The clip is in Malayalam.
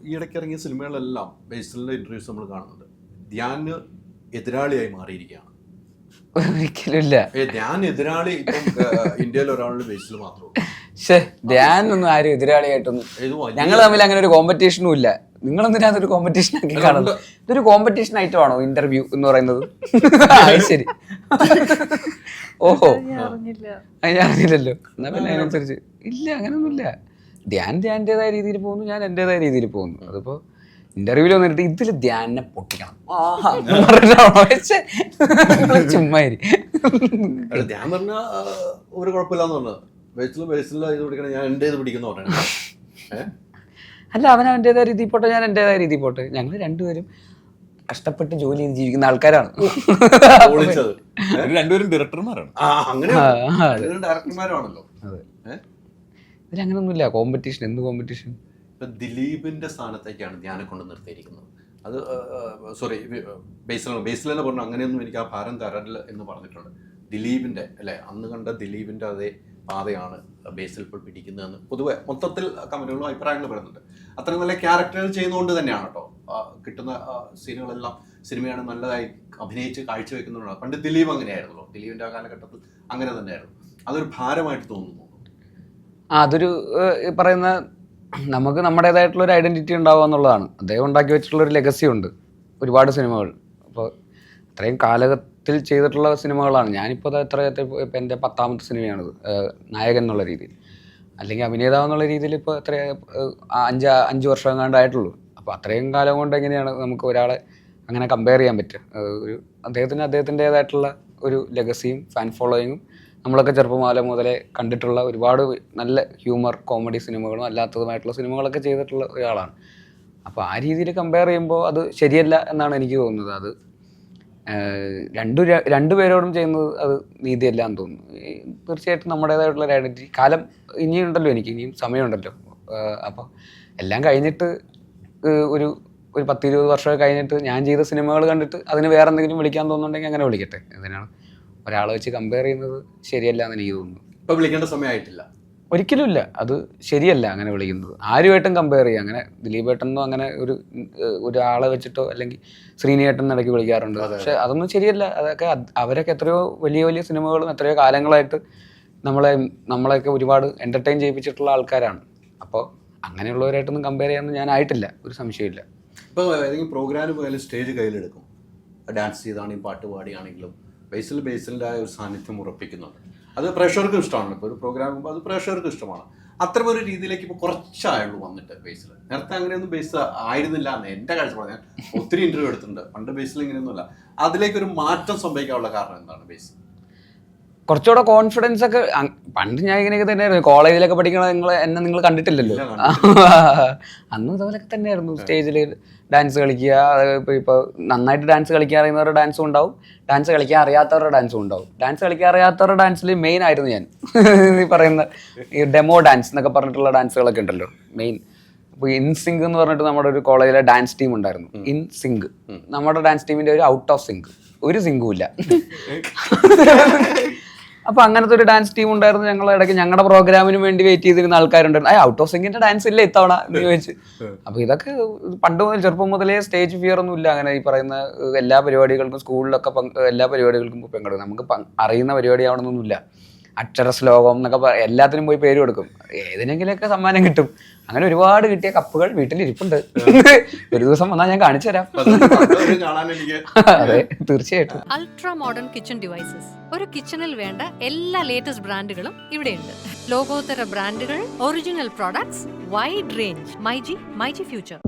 ഈ ഇടയ്ക്ക് ഇറങ്ങിയ സിനിമകളിലെല്ലാം ബേസിലിൻ്റെ ഇൻ്റർവ്യൂസ് നമ്മൾ കാണുന്നുണ്ട്. ധ്യാന് എതിരാളിയായി മാറിയിരിക്കുകയാണ്. ഒരിക്കലും ഇല്ല. ധ്യാൻ എതിരാളി ഇപ്പം ഇന്ത്യയിൽ ഒരാളുടെ ബേസിൽ മാത്രമേ ഉള്ളൂ. ധ്യാൻ ഒന്നും ആരും എതിരാളിയായിട്ടൊന്നും ഞങ്ങൾ തമ്മിൽ അങ്ങനെ ഒരു കോമ്പറ്റീഷനും ഇല്ല. നിങ്ങളെന്തിനാ അതൊരു കോമ്പറ്റീഷൻ ആക്കി കാണുന്നത്? ഇതൊരു കോമ്പറ്റീഷൻ ഐറ്റമാണോ ഇന്റർവ്യൂ എന്ന് പറയുന്നത്? ശരി. ഓഹോ, ഞാൻ അറിഞ്ഞില്ലല്ലോ. എന്നാ പിന്നെ അതിനനുസരിച്ച് ഇല്ല, അങ്ങനെയൊന്നുമില്ല. ധ്യാൻ ധ്യാൻ്റെതായ രീതിയിൽ പോകുന്നു, ഞാൻ എൻ്റെതായ രീതിയിൽ പോകുന്നു. അതിപ്പോ ഇന്റർവ്യൂല് വന്നിട്ട് ഇതിൽ ധ്യാനെ പൊട്ടിക്കണം ചുമ്മാ ധ്യാൻ പറഞ്ഞ ഒരു കുഴപ്പമില്ലാന്ന് പറഞ്ഞത്. ബേസിൽ ഇത് പിടിക്കണം, ഞാൻ എൻ്റേത് പിടിക്കുന്ന പറഞ്ഞു. അല്ല, അവൻ അവൻ്റെതായ രീതിയിൽ പോട്ടെ, ഞാൻ എൻ്റെതായ രീതിയിൽ പോട്ടെ. ഞങ്ങൾ രണ്ടുപേരും കഷ്ടപ്പെട്ട് ജോലി ചെയ്ത് ജീവിക്കുന്ന ആൾക്കാരാണ്. രണ്ടുപേരും ഡയറക്ടർമാരാണ്. ഡയറക്ടർമാരാണല്ലോ. ഇതിലങ്ങനൊന്നുമില്ല കോമ്പറ്റീഷൻ. എന്ത് കോമ്പറ്റീഷൻ? ഇപ്പം ദിലീപിൻ്റെ സ്ഥാനത്തേക്കാണ് ധ്യാനെ കൊണ്ട് നിർത്തിയിരിക്കുന്നത്. അത് ബേസിൽ തന്നെ പറഞ്ഞു അങ്ങനെയൊന്നും എനിക്ക് ആ ഭാരം തരല്ല എന്ന് പറഞ്ഞിട്ടുണ്ട്. ദിലീപിൻ്റെ അല്ലേ, അന്ന് കണ്ട ദിലീപിൻ്റെ അതേ പാതയാണ് ബേസിൽ ഇപ്പോൾ പിടിക്കുന്നതെന്ന് പൊതുവെ മൊത്തത്തിൽ കമന്റുകളും അഭിപ്രായങ്ങൾ വരുന്നുണ്ട്. അത്രയും നല്ല ക്യാരക്ടറുകൾ ചെയ്യുന്നതുകൊണ്ട് തന്നെയാണ് കേട്ടോ കിട്ടുന്ന സീനുകളെല്ലാം സിനിമയാണ് നല്ലതായി അഭിനയിച്ച് കാഴ്ചവെക്കുന്നുണ്ട്. പണ്ട് ദിലീപ് അങ്ങനെയായിരുന്നല്ലോ, ദിലീപിൻ്റെ ആ കാലഘട്ടത്തിൽ അങ്ങനെ തന്നെയായിരുന്നു. അതൊരു ഭാരമായിട്ട് തോന്നുന്നു. അതൊരു പറയുന്ന നമുക്ക് നമ്മുടേതായിട്ടുള്ള ഒരു ഐഡന്റിറ്റി ഉണ്ടാവുക എന്നുള്ളതാണ്. അദ്ദേഹം ഉണ്ടാക്കി വെച്ചിട്ടുള്ള ഒരു ലെഗസി ഉണ്ട്, ഒരുപാട് സിനിമകൾ. അപ്പോൾ അത്രയും കാലഘട്ടത്തിൽ ചെയ്തിട്ടുള്ള സിനിമകളാണ്. ഞാനിപ്പോൾ ഇപ്പം എൻ്റെ 10ാമത്തെ സിനിമയാണിത് നായകൻ എന്നുള്ള രീതിയിൽ, അല്ലെങ്കിൽ അഭിനേതാവ് എന്നുള്ള രീതിയിൽ. ഇപ്പോൾ എത്ര 5 വർഷം എങ്ങാണ്ടായിട്ടുള്ളൂ. അപ്പോൾ അത്രയും കാലം കൊണ്ട് എങ്ങനെയാണ് നമുക്ക് ഒരാളെ അങ്ങനെ കമ്പയർ ചെയ്യാൻ പറ്റുക? ഒരു അദ്ദേഹത്തിൻ്റെതായിട്ടുള്ള ഒരു ലെഗസിയും ഫാൻ ഫോളോയിങ്ങും നമ്മളൊക്കെ ചെറുപ്പം മുതലേ കണ്ടിട്ടുള്ള ഒരുപാട് നല്ല ഹ്യൂമർ കോമഡി സിനിമകളും അല്ലാത്തതുമായിട്ടുള്ള സിനിമകളൊക്കെ ചെയ്തിട്ടുള്ള ഒരാളാണ്. അപ്പോൾ ആ രീതിയിൽ കമ്പയർ ചെയ്യുമ്പോൾ അത് ശരിയല്ല എന്നാണ് എനിക്ക് തോന്നുന്നത്. അത് രണ്ടുപേരോടും ചെയ്യുന്നത് അത് നീതിയല്ല എന്ന് തോന്നുന്നു. തീർച്ചയായിട്ടും നമ്മുടേതായിട്ടുള്ള ഒരു ഐഡൻറ്റിറ്റി കാലം ഇനിയുണ്ടല്ലോ, ഇനിയും സമയമുണ്ടല്ലോ. അപ്പോൾ എല്ലാം കഴിഞ്ഞിട്ട് ഒരു 10-20 വർഷമൊക്കെ കഴിഞ്ഞിട്ട് ഞാൻ ചെയ്ത സിനിമകൾ കണ്ടിട്ട് അതിന് വേറെ എന്തെങ്കിലും വിളിക്കാൻ തോന്നുന്നുണ്ടെങ്കിൽ അങ്ങനെ വിളിക്കട്ടെ. എന്തിനാണ് ഒരാളെ വെച്ച് കമ്പയർ ചെയ്യുന്നത്? ശരിയല്ല എന്ന് എനിക്ക് തോന്നുന്നു. ഇപ്പം വിളിക്കേണ്ട സമയമായിട്ടില്ല, ഒരിക്കലും ഇല്ല. അത് ശരിയല്ല അങ്ങനെ വിളിക്കുന്നത്. ആരുമായിട്ടും കമ്പയർ ചെയ്യുക. അങ്ങനെ ദിലീപേട്ടനോ അങ്ങനെ ഒരാളെ വെച്ചിട്ടോ അല്ലെങ്കിൽ ശ്രീനിയേട്ടൻ ഇടയ്ക്ക് വിളിക്കാറുണ്ട്. പക്ഷെ അതൊന്നും ശരിയല്ല. അതൊക്കെ അവരൊക്കെ എത്രയോ വലിയ സിനിമകളും എത്രയോ കാലങ്ങളായിട്ട് നമ്മളെയൊക്കെ ഒരുപാട് എൻ്റർടൈൻ ചെയ്യിപ്പിച്ചിട്ടുള്ള ആൾക്കാരാണ്. അപ്പോൾ അങ്ങനെയുള്ളവരായിട്ടൊന്നും കമ്പയർ ചെയ്യാനൊന്നും ഞാൻ ആയിട്ടില്ല, ഒരു സംശയമില്ല. ഇപ്പോൾ ഏതെങ്കിലും പ്രോഗ്രാം പോയാലും സ്റ്റേജ് കയ്യിലെടുക്കും, ഡാൻസ് ചെയ്താണെങ്കിലും പാട്ട് പാടിയാണെങ്കിലും ബേസിലിൻ്റെ ആ ഒരു സാന്നിധ്യം ഉറപ്പിക്കുന്നുണ്ട്. അത് പ്രേക്ഷകർക്ക് ഇഷ്ടമാണ്. ഇപ്പോൾ ഒരു പ്രോഗ്രാം അത് പ്രേക്ഷകർക്ക് ഇഷ്ടമാണ്. അത്തരം ഒരു രീതിയിലേക്ക് ഇപ്പോൾ കുറച്ചായുള്ളൂ വന്നിട്ട് ബേസിൽ. നേരത്തെ അങ്ങനെയൊന്നും ബേസ് ആയിരുന്നില്ല എന്ന് എൻ്റെ കാഴ്ചപ്പാട്. ഞാൻ ഒത്തിരി ഇൻ്റർവ്യൂ എടുത്തിട്ടുണ്ട്. പണ്ട് ബേസിൽ ഇങ്ങനെയൊന്നുമല്ല. അതിലേക്കൊരു മാറ്റം സംഭവിക്കാനുള്ള കാരണം എന്താണ്? ബേസ് കുറച്ചുകൂടെ കോൺഫിഡൻസ് ഒക്കെ. പണ്ട് ഞാൻ ഇങ്ങനെയൊക്കെ തന്നെയായിരുന്നു. കോളേജിലൊക്കെ പഠിക്കണത് നിങ്ങൾ കണ്ടിട്ടില്ലല്ലോ. അന്നും ഇതുപോലൊക്കെ തന്നെയായിരുന്നു. സ്റ്റേജിൽ ഡാൻസ് കളിക്കുക. ഇപ്പോൾ നന്നായിട്ട് ഡാൻസ് കളിക്കാൻ അറിയുന്നവരുടെ ഡാൻസും ഉണ്ടാവും, ഡാൻസ് കളിക്കാൻ അറിയാത്തവരുടെ ഡാൻസും ഉണ്ടാവും. ഡാൻസ് കളിക്കാൻ അറിയാത്തവരുടെ ഡാൻസിൽ മെയിൻ ആയിരുന്നു ഞാൻ. ഈ പറയുന്ന ഈ ഡെമോ ഡാൻസ് എന്നൊക്കെ പറഞ്ഞിട്ടുള്ള ഡാൻസുകളൊക്കെ ഉണ്ടല്ലോ മെയിൻ. ഇപ്പോൾ ഇൻ സിങ്ക് എന്ന് പറഞ്ഞിട്ട് നമ്മുടെ ഒരു കോളേജിലെ ഡാൻസ് ടീം ഉണ്ടായിരുന്നു. ഇൻ സിങ്ക് നമ്മുടെ ഡാൻസ് ടീമിൻ്റെ ഒരു ഔട്ട് ഓഫ് സിങ്ക്, ഒരു സിങ്കും ഇല്ല. അപ്പോൾ അങ്ങനത്തെ ഒരു ഡാൻസ് ടീം ഉണ്ടായിരുന്നു. ഞങ്ങളുടെ ഇടയ്ക്ക് ഞങ്ങളുടെ പ്രോഗ്രാമിന് വേണ്ടി വെയിറ്റ് ചെയ്തിരുന്ന ആൾക്കാരുണ്ടായിരുന്നു. ഔട്ട് ഓഫ് സിങ്കിന്റെ ഡാൻസ് ഇല്ല ഇത്തവണ എന്ന് ചോദിച്ചു. അപ്പോൾ ഇതൊക്കെ പണ്ട് മുതൽ ചെറുപ്പം മുതലേ സ്റ്റേജ് ഫിയർ ഒന്നും ഇല്ല. അങ്ങനെ ഈ പറയുന്ന എല്ലാ പരിപാടികൾക്കും സ്കൂളിലൊക്കെ എല്ലാ പരിപാടികൾക്കും പങ്കെടുക്കും. നമുക്ക് അറിയുന്ന പരിപാടി ആവണമെന്നൊന്നുമില്ല. അക്ഷരശ്ലോകം എന്നൊക്കെ എല്ലാത്തിനും പോയി പേര് കൊടുക്കും. ഏതിനെങ്കിലുമൊക്കെ സമ്മാനം കിട്ടും. അങ്ങനെ ഒരുപാട് കിട്ടിയ കപ്പുകൾ വീട്ടിലിരിപ്പുണ്ട്. ഒരു ദിവസം വന്നാൽ ഞാൻ കാണിച്ചു തരാം. അതെ, തീർച്ചയായിട്ടും. Ultra modern kitchen devices. ഒരു കിച്ചണിൽ വേണ്ട എല്ലാ ലേറ്റസ്റ്റ് ബ്രാൻഡുകളും ഇവിടെയുണ്ട്. ലോകോത്തര ബ്രാൻഡുകൾ, original products, wide range. MyG future.